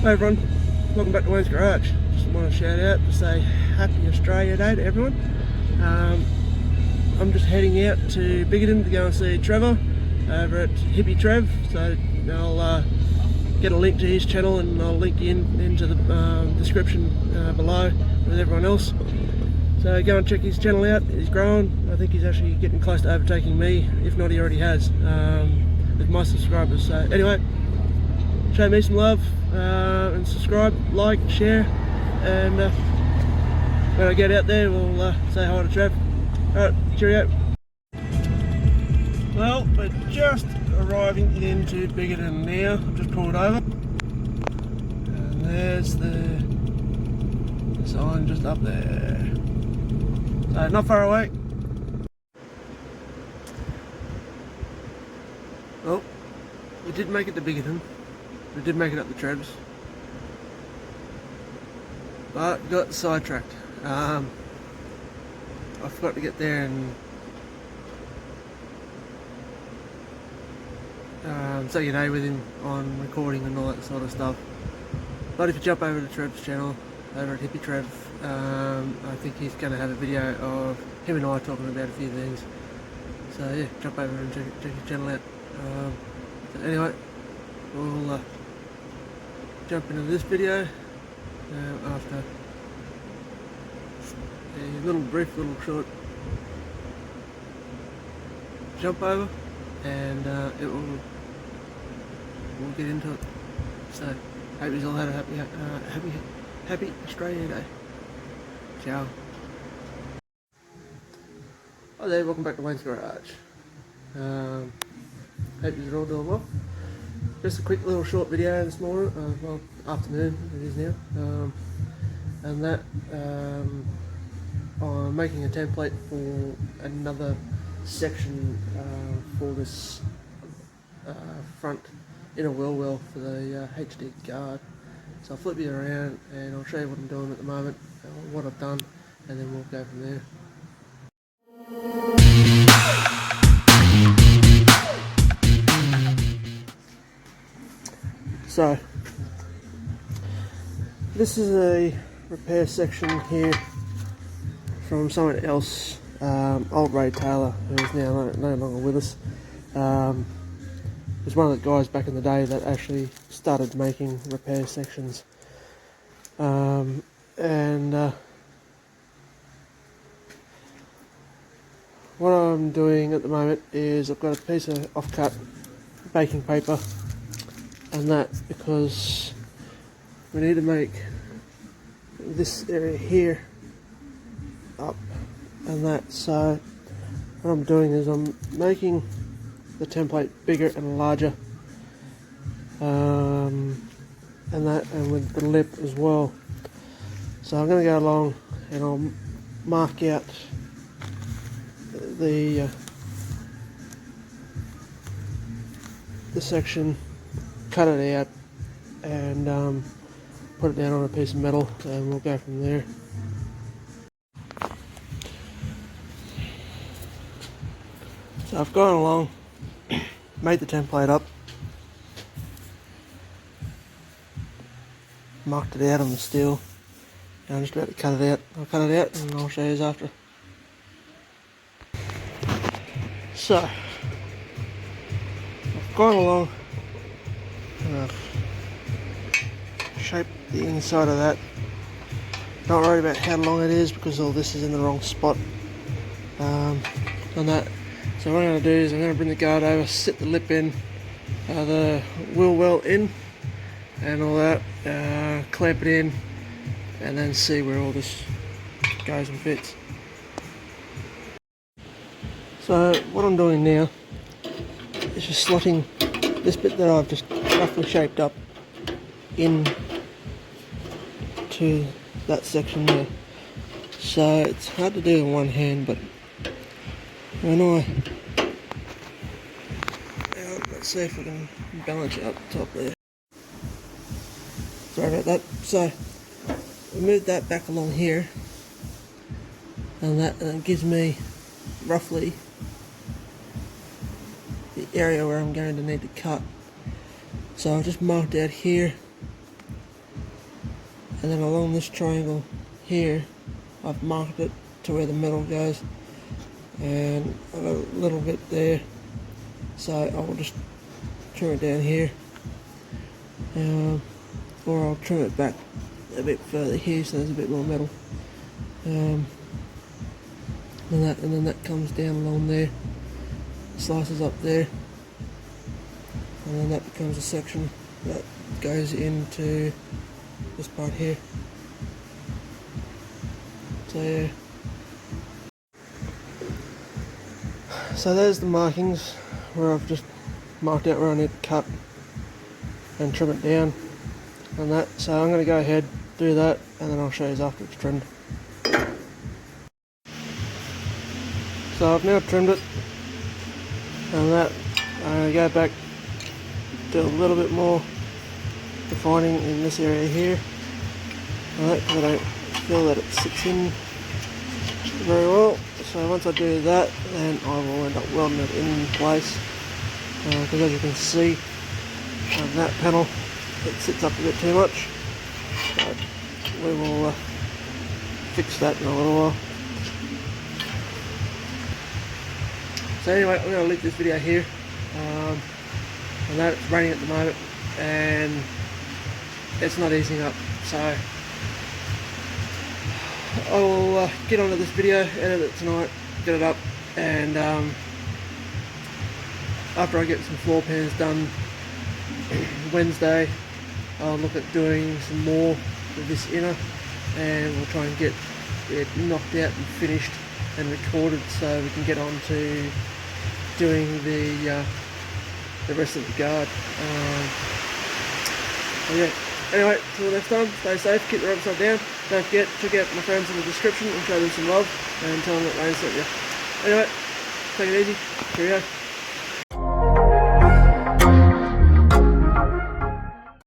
Hey everyone, welcome back to Wayne's Garage. Just want to shout out to say Happy Australia Day to everyone. I'm just heading out to Biggin to go and see Trevor over at Hippie Trev, so I'll get a link to his channel and I'll link you into the description below with everyone else. So go and check his channel out. He's growing. I think he's actually getting close to overtaking me, if not he already has, with my subscribers. So anyway, show me some love and subscribe, like, share, and when I get out there we'll say hi to Trev. Alright, cheerio. Well, we're just arriving into Biggin now. I've just pulled over and there's the sign just up there. So not far away. Well, we did make it to Biggin. We did make it up the Trebs, but got sidetracked. I forgot to get there and say good day with him on recording and all that sort of stuff. But if you jump over to Trev's channel, over at Hippie Trev, I think he's going to have a video of him and I talking about a few things. So yeah, jump over and check his channel out. So anyway, we'll jump into this video after a brief little short jump over, and we'll get into it. So hope you all had a happy Australia Day. Ciao. Hi there, welcome back to Wayne's Garage. Hope you're all doing well. Just a quick little short video this morning, well, afternoon it is now, and that I'm making a template for another section for this front inner wheel well for the HD guard. So I'll flip you around and I'll show you what I'm doing at the moment, what I've done, and then we'll go from there. So, this is a repair section here from someone else, old Ray Taylor, who is now no longer with us. Was one of the guys back in the day that actually started making repair sections. What I'm doing at the moment is I've got a piece of off-cut baking paper, and that because we need to make this area here up and that. So what I'm doing is I'm making the template bigger and larger, and with the lip as well. So I'm going to go along and I'll mark out the section, cut it out, and put it down on a piece of metal, and we'll go from there. So I've gone along, made the template up, marked it out on the steel, and I'm just about to cut it out. I'll cut it out and I'll show you after. So I've gone along and I've shaped the inside of that. Not worried about how long it is because all this is in the wrong spot on that. So what I'm going to do is I'm going to bring the guard over, sit the lip in, the wheel well in and all that, clamp it in, and then see where all this goes and fits. So what I'm doing now is just slotting this bit that I've just roughly shaped up in to that section there. So it's hard to do in one hand, but when let's see if we can balance it up top there. Sorry about that. So we move that back along here, and that gives me roughly the area where I'm going to need to cut. So I've just marked out here and then along this triangle here I've marked it to where the metal goes, and I've got a little bit there, so I will just trim it down here, or I'll trim it back a bit further here so there's a bit more metal, and then that comes down along there, slices up there, and then that becomes a section that goes into this part here. So yeah. So there's the markings where I've just marked out where I need to cut and trim it down and that. So I'm going to go ahead, do that, and then I'll show you after it's trimmed. So I've now trimmed it, and that I'm going to go back, do a little bit more defining in this area here, and that, because I don't feel that it sits in very well. So once I do that, then I will end up welding it in place, because as you can see on that panel it sits up a bit too much, but we will fix that in a little while. So anyway, I'm going to leave this video here. I know it's raining at the moment and it's not easing up, so I will get onto this video, edit it tonight, get it up, and after I get some floor pans done Wednesday, I'll look at doing some more of this inner, and we'll try and get it knocked out and finished and recorded so we can get on to doing the rest of the guard. Yeah. Anyway, till next time, stay safe, keep the rubber side down. Don't forget, check out my friends in the description and show them some love and tell them that Lane sent you. Anyway, take it easy. Cheerio.